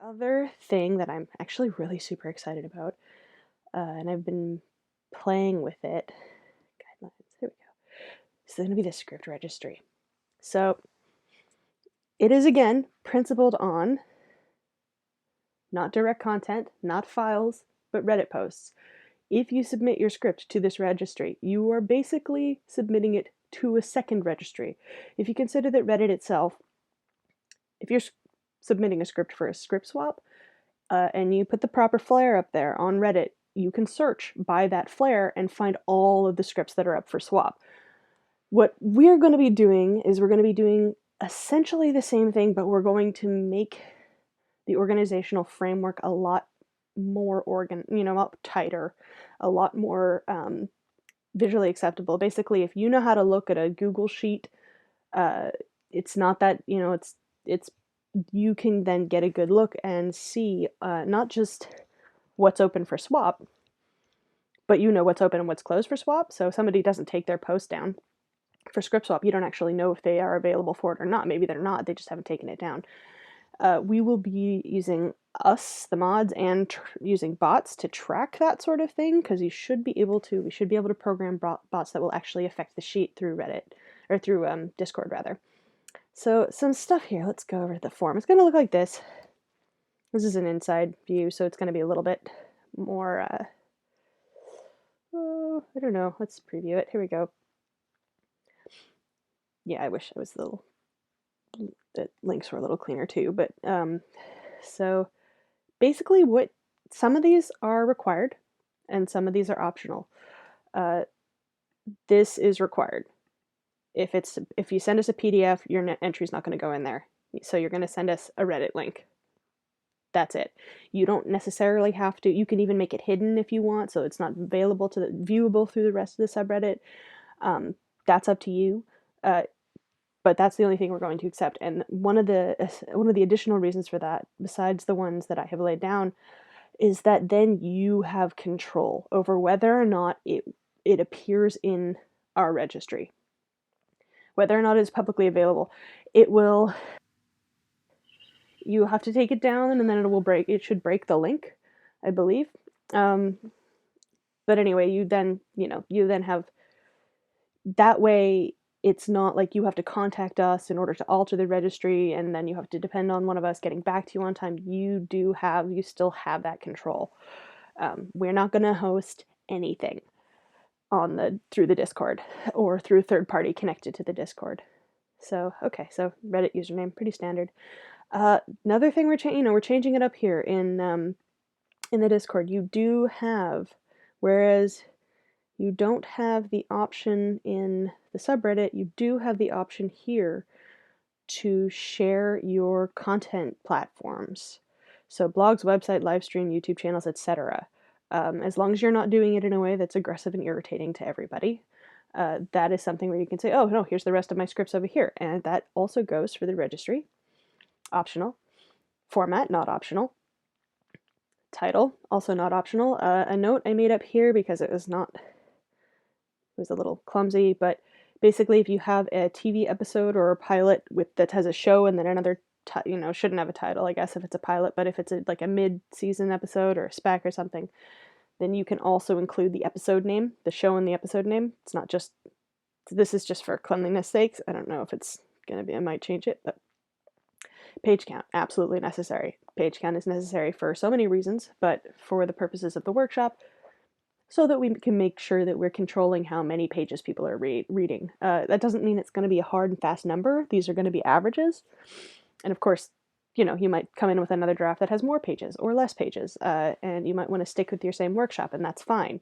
Other thing that I'm actually really super excited about, and I've been playing with it. Guidelines, here we go. So going to be the script registry. So it is again principled on not direct content, not files, but Reddit posts. If you submit your script to this registry, you are basically submitting it to a second registry. If you consider that Reddit itself, if you're submitting a script for a script swap, and you put the proper flare up there on Reddit, you can search by that flare and find all of the scripts that are up for swap. What we're going to be doing is we're going to be doing essentially the same thing, but we're going to make the organizational framework a lot more tighter, a lot more visually acceptable. Basically, if you know how to look at a Google sheet, it's not that, it's you can then get a good look and see not just what's open for swap, but you know what's open and what's closed for swap. So if somebody doesn't take their post down for script swap, you don't actually know if they are available for it or not. Maybe they're not, they just haven't taken it down. We will be using the mods, and using bots to track that sort of thing, because we should be able to program bots that will actually affect the sheet through Reddit, or through Discord rather. So some stuff here, let's go over the form. It's going to look like this. This is an inside view, so it's going to be a little bit more, I don't know, let's preview it. Here we go. Yeah, I wish the links were a little cleaner too, but so basically some of these are required and some of these are optional. This is required. If you send us a PDF, your entry is not going to go in there. So you're going to send us a Reddit link. That's it. You don't necessarily have to. You can even make it hidden if you want, so it's not available viewable through the rest of the subreddit. That's up to you. But that's the only thing we're going to accept. And one of the additional reasons for that, besides the ones that I have laid down, is that then you have control over whether or not it appears in our registry. Whether or not it's publicly available, you have to take it down, and then it should break the link, I believe. But anyway, you then have, that way it's not like you have to contact us in order to alter the registry, and then you have to depend on one of us getting back to you on time. You still have that control. We're not going to host anything through the Discord or through a third party connected to the Discord. So, okay, so Reddit username, pretty standard. Another thing we're changing it up here in the Discord. You do have, whereas you don't have the option in the subreddit, you do have the option here to share your content platforms. So blogs, website, live stream, YouTube channels, etc. As long as you're not doing it in a way that's aggressive and irritating to everybody, that is something where you can say, oh no, here's the rest of my scripts over here. And that also goes for the registry. Optional. Format, not optional. Title, also not optional. A note I made up here because it was a little clumsy, but basically if you have a TV episode or a pilot that has a show and then another, shouldn't have a title, I guess, if it's a pilot, but if it's like a mid-season episode or a spec or something, then you can also include the episode name, the show and the episode name. It's not just, this is just for cleanliness sakes. I don't know if it's going to be, I might change it, but page count, absolutely necessary. Page count is necessary for so many reasons, but for the purposes of the workshop, so that we can make sure that we're controlling how many pages people are reading. That doesn't mean it's going to be a hard and fast number. These are going to be averages. And of course, you might come in with another draft that has more pages or less pages, and you might want to stick with your same workshop, and that's fine.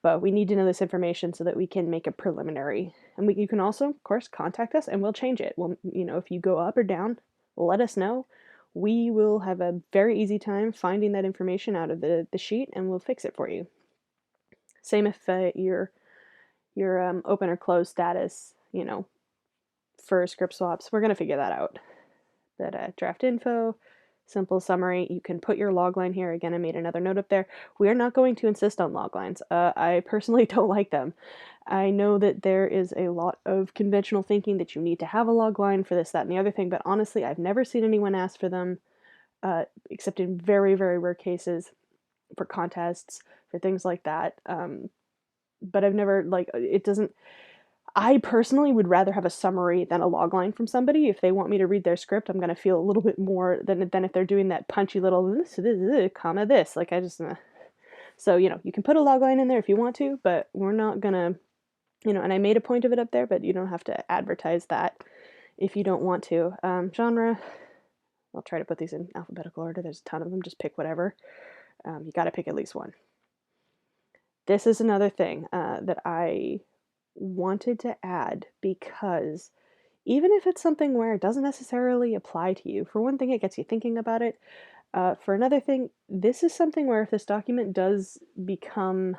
But we need to know this information so that we can make a preliminary. And you can also, of course, contact us and we'll change it. Well, if you go up or down, let us know. We will have a very easy time finding that information out of the sheet, and we'll fix it for you. Same if your open or closed status, for script swaps, we're going to figure that out. But draft info, simple summary, you can put your logline here. Again, I made another note up there. We are not going to insist on loglines. I personally don't like them. I know that there is a lot of conventional thinking that you need to have a logline for this, that, and the other thing, but honestly, I've never seen anyone ask for them. except in very, very rare cases for contests, for things like that. But I've never, like, it doesn't, I personally would rather have a summary than a logline from somebody. If they want me to read their script, I'm going to feel a little bit more than if they're doing that punchy little this, comma, this. Like, I just, so, you can put a logline in there if you want to, but we're not going to, and I made a point of it up there, but you don't have to advertise that if you don't want to. Genre, I'll try to put these in alphabetical order. There's a ton of them. Just pick whatever. You got to pick at least one. This is another thing that I wanted to add, because even if it's something where it doesn't necessarily apply to you, for one thing, it gets you thinking about it. For another thing, this is something where if this document does become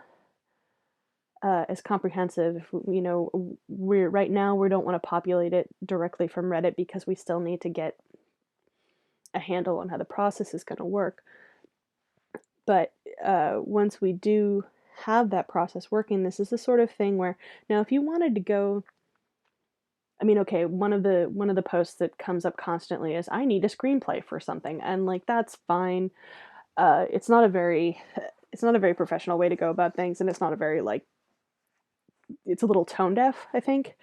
as comprehensive, we're right now we don't want to populate it directly from Reddit because we still need to get a handle on how the process is going to work. But once we do have that process working, this is the sort of thing where, now if you wanted to go, I mean, okay, one of the posts that comes up constantly is, I need a screenplay for something, and like, that's fine. It's not a very professional way to go about things, and it's not a very, like, it's a little tone deaf, I think.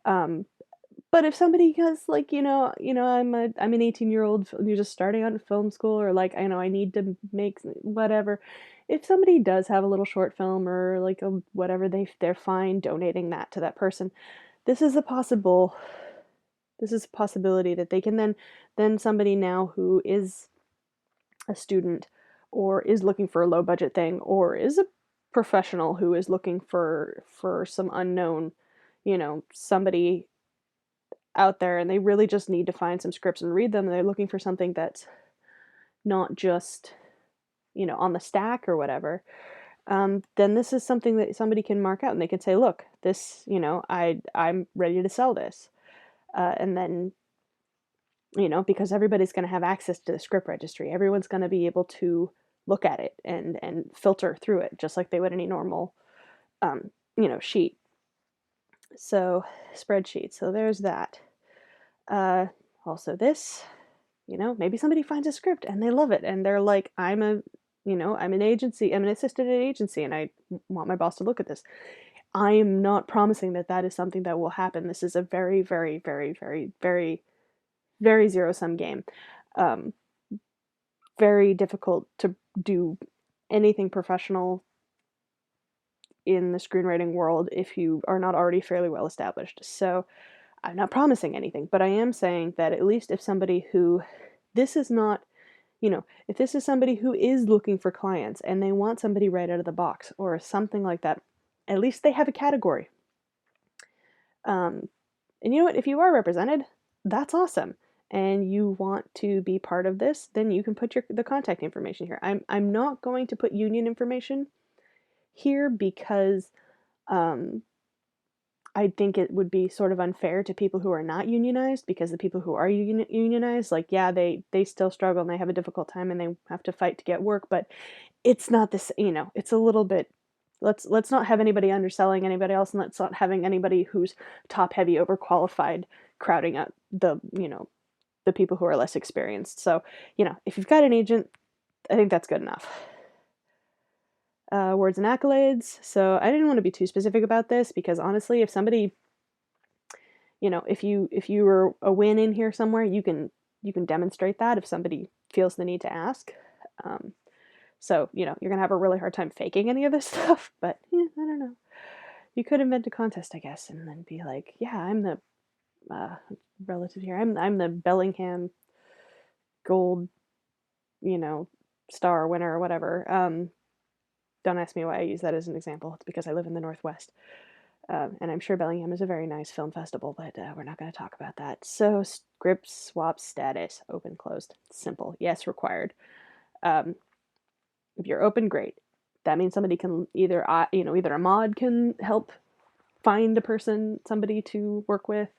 But if somebody goes, like, I'm an 18-year-old, you're just starting out in film school, or like, I need to make whatever. If somebody does have a little short film or like a whatever, they're fine donating that to that person. This is a possibility that they can then somebody now who is a student or is looking for a low budget thing, or is a professional who is looking for some unknown, somebody out there, and they really just need to find some scripts and read them, and they're looking for something that's not just, on the stack or whatever, then this is something that somebody can mark out, and they can say, look, this, I'm ready to sell this. And then, because everybody's going to have access to the script registry, everyone's going to be able to look at it and filter through it just like they would any normal, sheet. So spreadsheet. So there's that. Also this, maybe somebody finds a script and they love it and they're like, I'm an agency, I'm an assistant at an agency, and I want my boss to look at this. I am not promising that is something that will happen. This is a very, very, very, very, very, very zero-sum game. Very difficult to do anything professional in the screenwriting world if you are not already fairly well established. So I'm not promising anything, but I am saying that at least if somebody who, this is not, if this is somebody who is looking for clients and they want somebody right out of the box or something like that, at least they have a category. And you know what? If you are represented, that's awesome, and you want to be part of this, then you can put the contact information here. I'm not going to put union information here because I think it would be sort of unfair to people who are not unionized, because the people who are unionized, like, yeah, they still struggle and they have a difficult time and they have to fight to get work, but it's not this, it's a little bit, let's not have anybody underselling anybody else, and let's not having anybody who's top heavy overqualified crowding out the people who are less experienced. So, if you've got an agent, I think that's good enough. Words and accolades. So I didn't want to be too specific about this because honestly, if somebody, if you were a win in here somewhere, you can demonstrate that if somebody feels the need to ask. So, you're going to have a really hard time faking any of this stuff, but I don't know. You could invent a contest, I guess, and then be like, yeah, I'm the relative here. I'm the Bellingham gold, star winner or whatever. Don't ask me why I use that as an example. It's because I live in the Northwest. And I'm sure Bellingham is a very nice film festival, but we're not going to talk about that. So, script swap status, open, closed, simple. Yes, required. If you're open, great. That means somebody can either a mod can help find somebody to work with,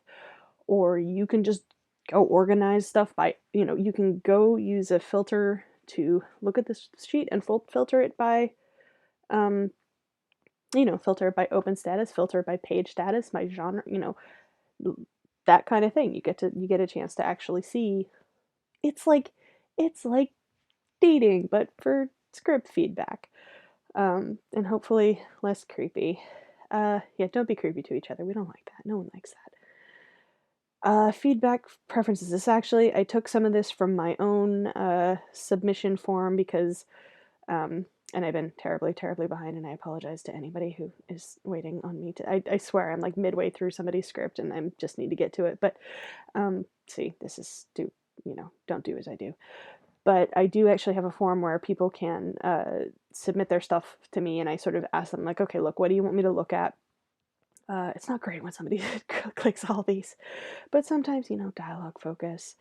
or you can just go organize stuff by, you can go use a filter to look at this sheet and filter it by, filter it by open status, filter it by page status, by genre, that kind of thing. You get a chance to actually see. It's like It's like dating, but for script feedback. And hopefully less creepy. Yeah, don't be creepy to each other. We don't like that. No one likes that. Feedback preferences. This actually, I took some of this from my own submission form because, and I've been terribly, terribly behind, and I apologize to anybody who is waiting on me to. I swear I'm like midway through somebody's script and I just need to get to it. But see, this is don't do as I do. But I do actually have a form where people can submit their stuff to me, and I sort of ask them like, okay, look, what do you want me to look at? It's not great when somebody clicks all these, but sometimes, dialogue focus,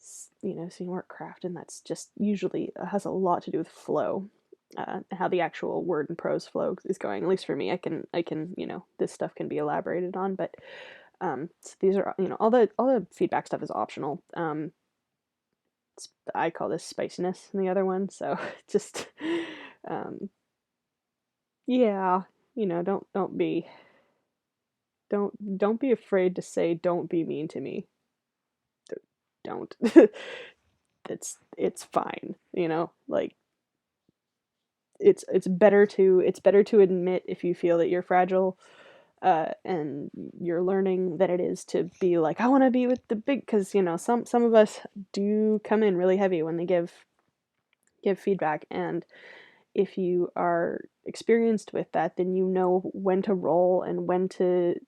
scene work craft, and that's just usually has a lot to do with flow, and how the actual word and prose flow is going. At least for me, I can, this stuff can be elaborated on, but so these are, all the feedback stuff is optional. I call this spiciness in the other one, so just, yeah, don't be afraid to say don't be mean to me. Don't. It's fine, like it's better to admit if you feel that you're fragile and you're learning than it is to be like, I want to be with the big, because some of us do come in really heavy when they give feedback, and if you are experienced with that, then you know when to roll and when to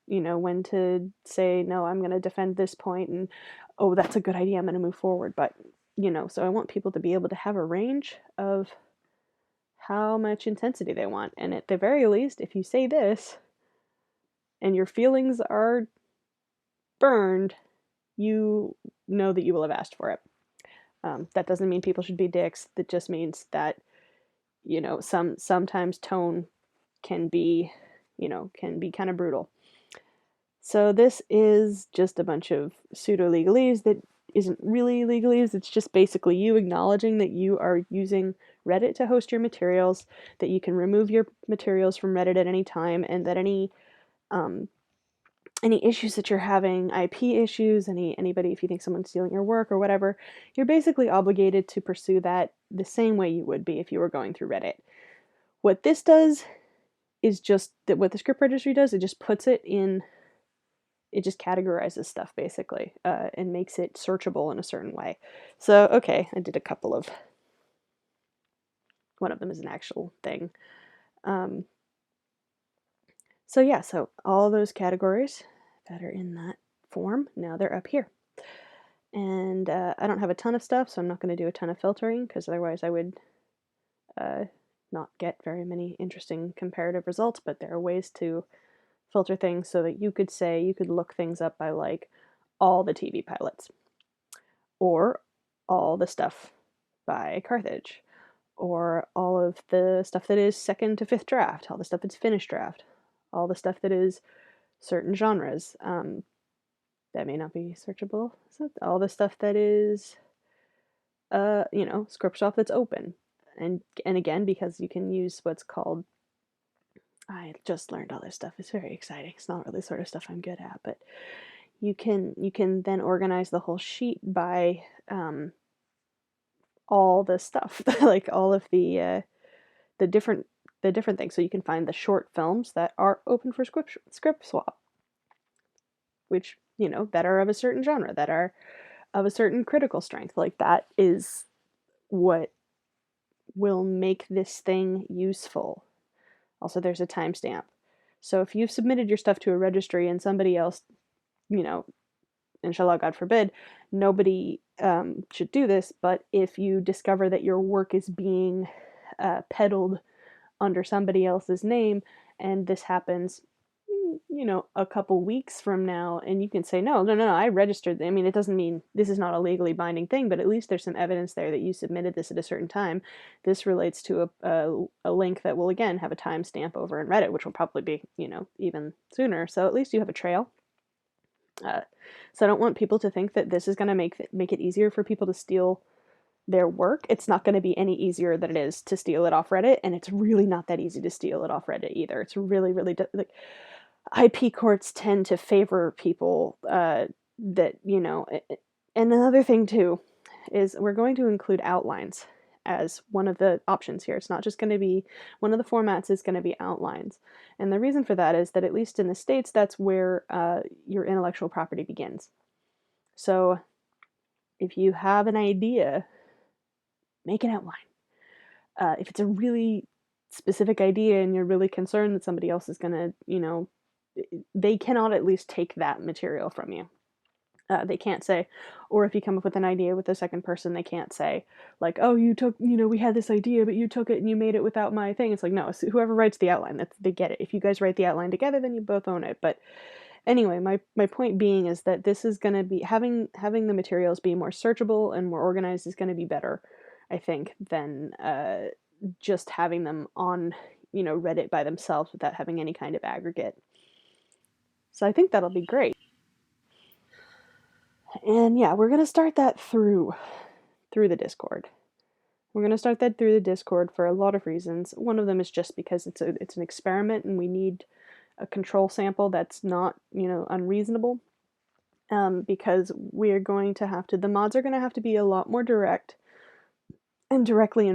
say, no, I'm going to defend this point, and oh, that's a good idea, I'm going to move forward. But so I want people to be able to have a range of how much intensity they want, and at the very least, if you say this and your feelings are burned, you know that you will have asked for it. That doesn't mean people should be dicks. That just means that sometimes tone can be kind of brutal. So this is just a bunch of pseudo legalese that isn't really legalese. It's just basically you acknowledging that you are using Reddit to host your materials, that you can remove your materials from Reddit at any time, and that any issues that you're having, IP issues, anybody, if you think someone's stealing your work or whatever, you're basically obligated to pursue that the same way you would be if you were going through Reddit. What this does is just that what the Script Registry does, it just categorizes stuff basically, and makes it searchable in a certain way. So, okay, I did a couple of, one of them is an actual thing. So yeah, so all those categories that are in that form, now they're up here. And I don't have a ton of stuff, so I'm not going to do a ton of filtering, because otherwise I would not get very many interesting comparative results, but there are ways to filter things so that you could look things up by like all the TV pilots, or all the stuff by Carthage, or all of the stuff that is second to fifth draft, all the stuff that's finished draft, all the stuff that is certain genres. That may not be searchable. So all the stuff that is, script stuff that's open. And again, because you can use what's called, I just learned all this stuff. It's very exciting. It's not really the sort of stuff I'm good at, but you can then organize the whole sheet by all the stuff, like all of the different things. So you can find the short films that are open for script swap, which that are of a certain genre, that are of a certain critical strength. Like that is what will make this thing useful. Also, there's a timestamp. So if you've submitted your stuff to a registry and somebody else, inshallah, God forbid, nobody should do this, but if you discover that your work is being peddled under somebody else's name, and this happens, a couple weeks from now, and you can say, no, I registered. I mean, it doesn't mean this is not a legally binding thing, but at least there's some evidence there that you submitted this at a certain time. This relates to a link that will, again, have a timestamp over in Reddit, which will probably be, even sooner. So at least you have a trail. So I don't want people to think that this is going to make it easier for people to steal their work. It's not going to be any easier than it is to steal it off Reddit, and it's really not that easy to steal it off Reddit either. It's really, really like IP courts tend to favor people that and another thing too, is we're going to include outlines as one of the options here. It's not just going to be, one of the formats is going to be outlines. And the reason for that is that, at least in the States, that's where your intellectual property begins. So if you have an idea, make an outline. If it's a really specific idea and you're really concerned that somebody else is going to, they cannot at least take that material from you. They can't say, or if you come up with an idea with a second person, they can't say, like, oh, you took, we had this idea, but you took it and you made it without my thing. It's like, no, it's whoever writes the outline, they get it. If you guys write the outline together, then you both own it. But anyway, my point being is that this is going to be, having the materials be more searchable and more organized is going to be better, I think, than just having them on, Reddit by themselves without having any kind of aggregate. So I think that'll be great. And yeah, we're going to start that through the Discord. We're going to start that through the Discord for a lot of reasons. One of them is just because it's an experiment and we need a control sample that's not, unreasonable. Because we're going to have to, the mods are going to have to be a lot more direct and directly